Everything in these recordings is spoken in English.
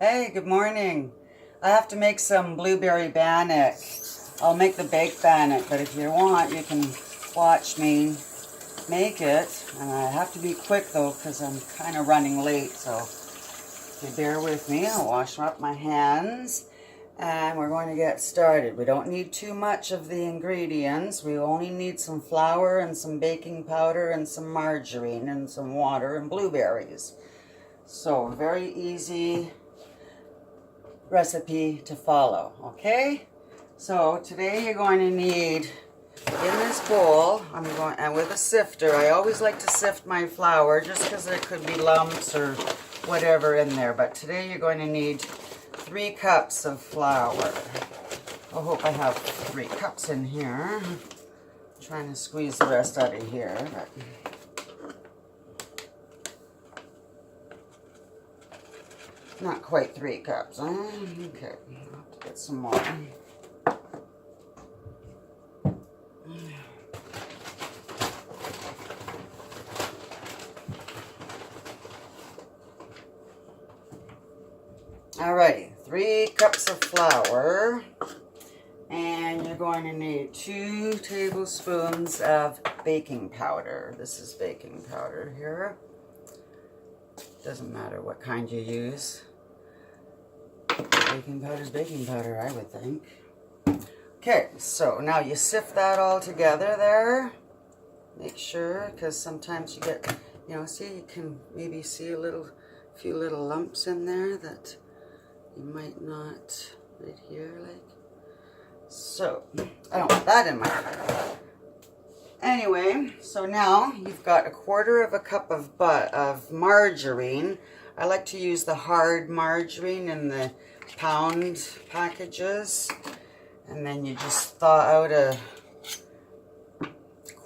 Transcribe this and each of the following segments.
Hey, good morning. I have to make some blueberry bannock. I'll make the baked bannock, but if you want, you can watch me make it. And I have to be quick though, because I'm kind of running late. So if you bear with me, I'll wash up my hands. And we're going to get started. We don't need too much of the ingredients. We only need some flour and some baking powder and some margarine and some water and blueberries. So very easy recipe to follow, okay? So today you're going to need, in this bowl, and with a sifter, I always like to sift my flour just because there could be lumps or whatever in there, but today you're going to need 3 cups of flour. I hope I have 3 cups in here. I'm trying to squeeze the rest out of here, but not quite 3 cups, huh? Okay, I'll have to get some more. Alrighty, 3 cups of flour, and you're going to need 2 tablespoons of baking powder. This is baking powder here. Doesn't matter what kind you use. Baking powder is baking powder, I would think. Okay, so now you sift that all together there. Make sure, because sometimes you get, see, you can maybe see a few little lumps in there that you might not, right here, like. So, I don't want that in my hair. Anyway, so now you've got 1/4 cup of margarine. I like to use the hard margarine in the pound packages. And then you just thaw out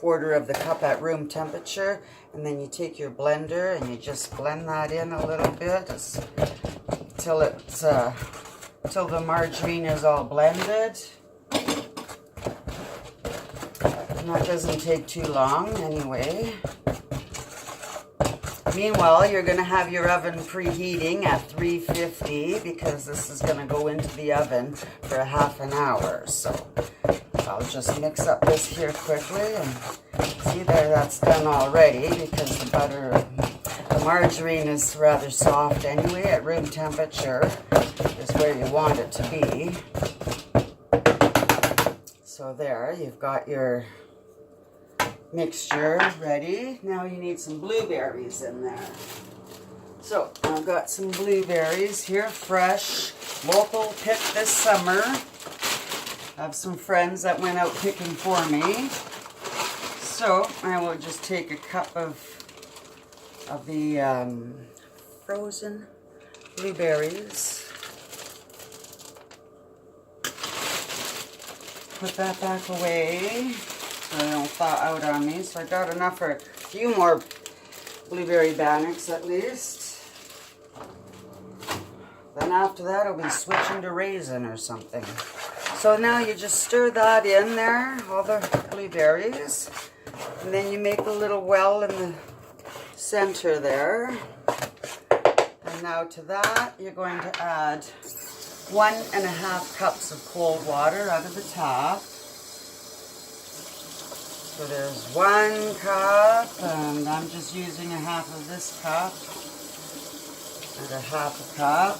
1/4 cup at room temperature. And then you take your blender and you just blend that in a little bit till the margarine is all blended. And that doesn't take too long anyway. Meanwhile, you're going to have your oven preheating at 350 because this is going to go into the oven for ½ an hour. So I'll just mix up this here quickly, and see there, that's done already because the margarine is rather soft anyway. At room temperature is where you want it to be. So there, you've got your mixture ready. Now you need some blueberries in there. So I've got some blueberries here, fresh, local, picked this summer. I have some friends that went out picking for me. So I will just take a cup of the frozen blueberries. Put that back away so they don't thaw out on me. So I got enough for a few more blueberry bannocks at least. Then after that I'll be switching to raisin or something. So now you just stir that in there, all the blueberries. And then you make a little well in the center there. And now to that you're going to add 1½ cups of cold water out of the tap. So there's 1 cup, and I'm just using ½ of this cup, and ½ cup.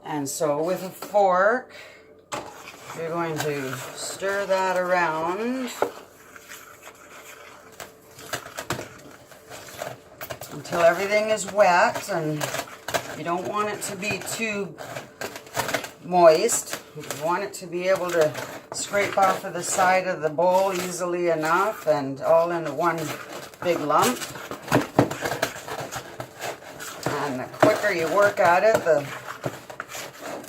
And so with a fork, you're going to stir that around until everything is wet, and you don't want it to be too moist. You want it to be able to scrape off of the side of the bowl easily enough and all into one big lump. And the quicker you work at it, the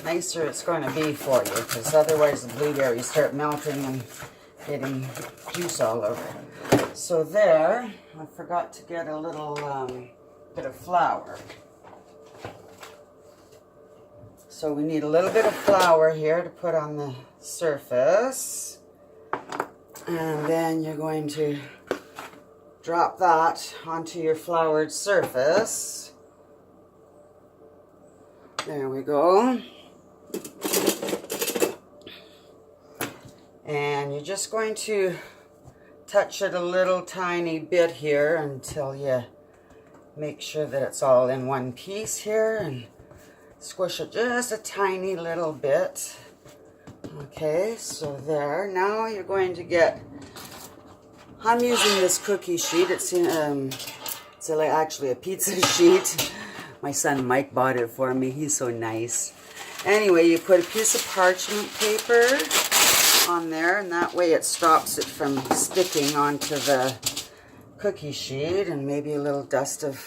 nicer it's going to be for you, because otherwise the blueberries start melting and getting juice all over. So there, I forgot to get a little bit of flour. So we need a little bit of flour here to put on the surface. And then you're going to drop that onto your floured surface. There we go. And you're just going to touch it a little tiny bit here until you make sure that it's all in one piece here, and squish it just a tiny little bit. Okay, so there. Now you're going to get, I'm using this cookie sheet. It's actually a pizza sheet. My son Mike bought it for me. He's so nice. Anyway, you put a piece of parchment paper on there, and that way it stops it from sticking onto the cookie sheet, and maybe a little dust of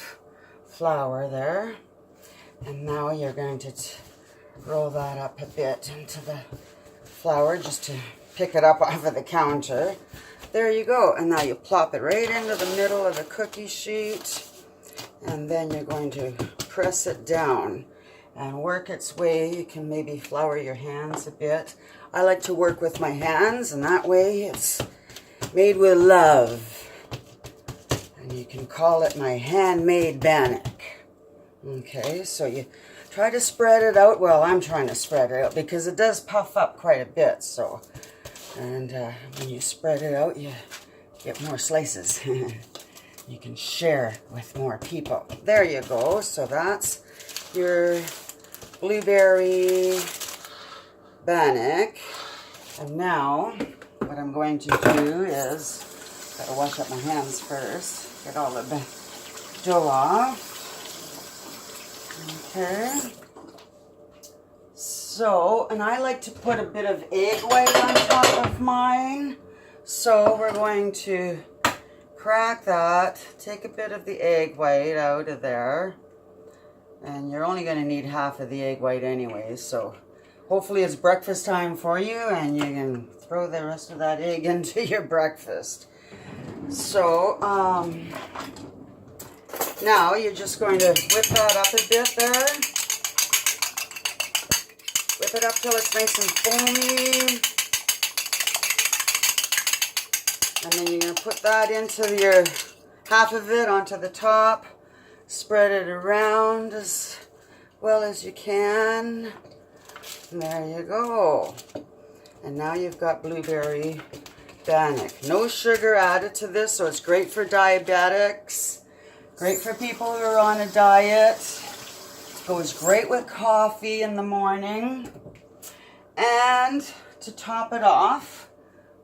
flour there. And now you're going to roll that up a bit into the flour just to pick it up off of the counter. There you go. And now you plop it right into the middle of the cookie sheet, and then you're going to press it down and work its way. You can maybe flour your hands a bit. I like to work with my hands, and that way it's made with love. And you can call it my handmade bannock. Okay, so you try to spread it out. Well, I'm trying to spread it out because it does puff up quite a bit. So, and when you spread it out, you get more slices. You can share with more people. There you go. So that's your blueberry bannock. And now what I'm going to do is, gotta wash up my hands first, get all of the dough off. Okay. So, and I like to put a bit of egg white on top of mine. So we're going to crack that, take a bit of the egg white out of there. And you're only going to need half of the egg white anyway, so hopefully it's breakfast time for you and you can throw the rest of that egg into your breakfast. So, now you're just going to whip that up a bit there. Whip it up till it's nice and foamy. And then you're going to put that into your, half of it onto the top. Spread it around as well as you can. And there you go. And now you've got blueberry bannock. No sugar added to this, so it's great for diabetics. Great for people who are on a diet. Goes great with coffee in the morning. And to top it off,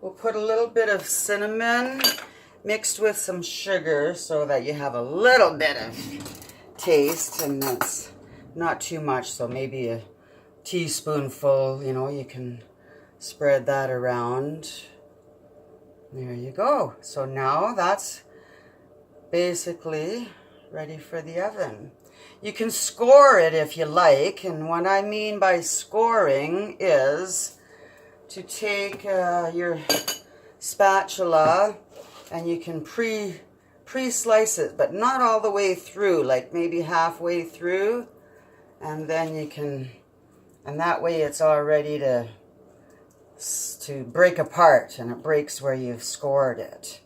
we'll put a little bit of cinnamon mixed with some sugar so that you have a little bit of taste, and that's not too much, so maybe a teaspoonful, you know, you can spread that around. There you go. So now that's basically ready for the oven. You can score it if you like, and what I mean by scoring is to take your spatula and you can pre-slice it, but not all the way through, like maybe halfway through, and then you can, and that way it's all ready to break apart, and it breaks where you've scored it.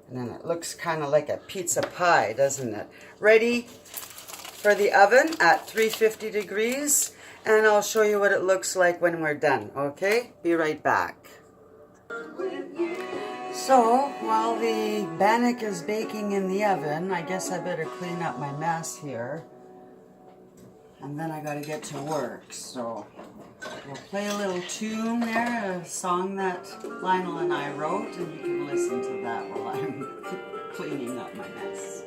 And then it looks kind of like a pizza pie, doesn't it? Ready for the oven at 350 degrees, and I'll show you what it looks like when we're done, okay? Be right back. So, while the bannock is baking in the oven, I guess I better clean up my mess here. And then I gotta get to work, so we'll play a little tune there, a song that Lionel and I wrote, and you can listen to that while I'm cleaning up my mess.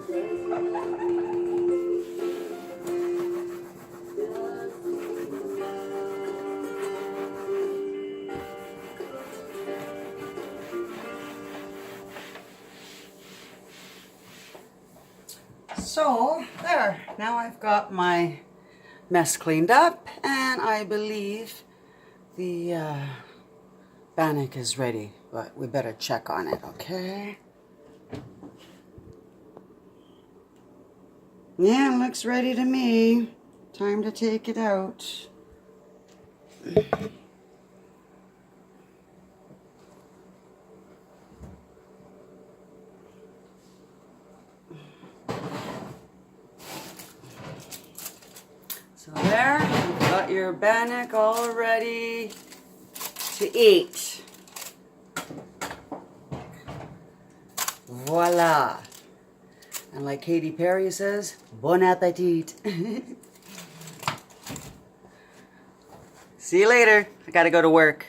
So, there. Now I've got my mess cleaned up, and I believe the bannock is ready, but we better check on it, okay? Yeah, it looks ready to me. Time to take it out. So there, you've got your bannock all ready to eat. Voila. And like Katy Perry says, bon appetit. See you later. I gotta go to work.